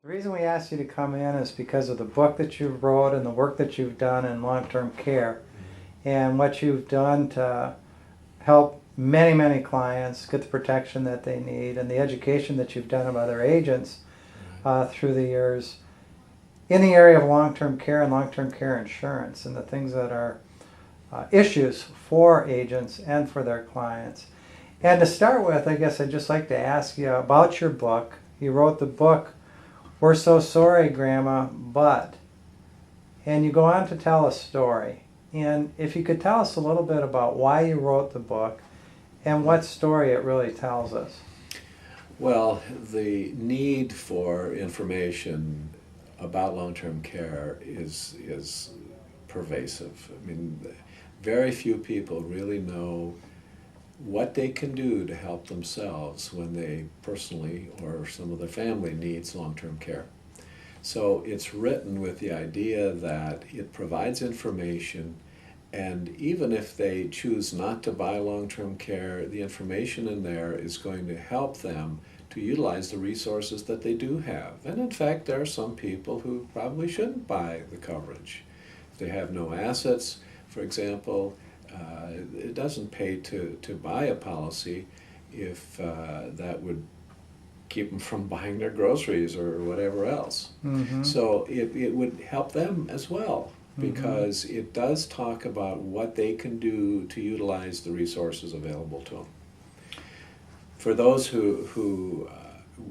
The reason we asked you to come in is because of the book that you wrote and the work that you've done in long-term care and what you've done to help many, many clients get the protection that they need and the education that you've done of other agents through the years in the area of long-term care and long-term care insurance and the things that are issues for agents and for their clients. And to start with, I guess I'd just like to ask you about your book. You wrote the book, "We're So Sorry, Grandma, But," and you go on to tell a story. And if you could tell us a little bit about why you wrote the book and what story it really tells us. Well, the need for information about long-term care is pervasive. I mean, very few people really know what they can do to help themselves when they personally or some of their family needs long-term care. So it's written with the idea that it provides information, and even if they choose not to buy long-term care, the information in there is going to help them to utilize the resources that they do have. And in fact, there are some people who probably shouldn't buy the coverage. If they have no assets, for example, it doesn't pay to buy a policy if that would keep them from buying their groceries or whatever else. Mm-hmm. So it would help them as well, because it does talk about what they can do to utilize the resources available to them. For those who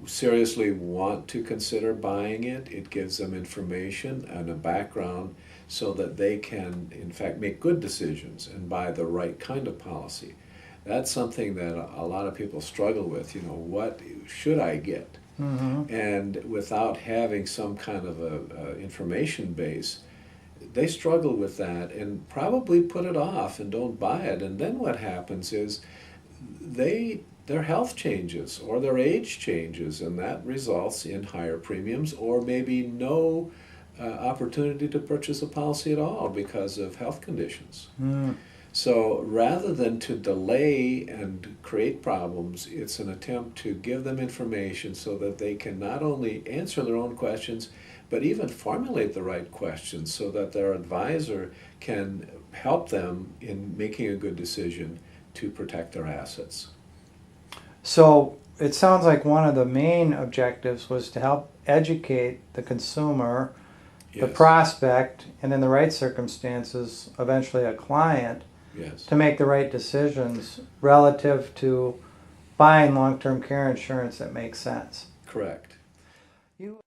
seriously want to consider buying it, it gives them information and a background so that they can, in fact, make good decisions and buy the right kind of policy. That's something that a lot of people struggle with. What should I get? Mm-hmm. And without having some kind of a information base, they struggle with that and probably put it off and don't buy it. And then what happens is their health changes or their age changes, and that results in higher premiums or maybe no opportunity to purchase a policy at all because of health conditions. Mm. So rather than to delay and create problems, it's an attempt to give them information so that they can not only answer their own questions, but even formulate the right questions so that their advisor can help them in making a good decision to protect their assets. So it sounds like one of the main objectives was to help educate the consumer, the Yes. prospect, and in the right circumstances, eventually a client, Yes. to make the right decisions relative to buying long-term care insurance that makes sense. Correct. You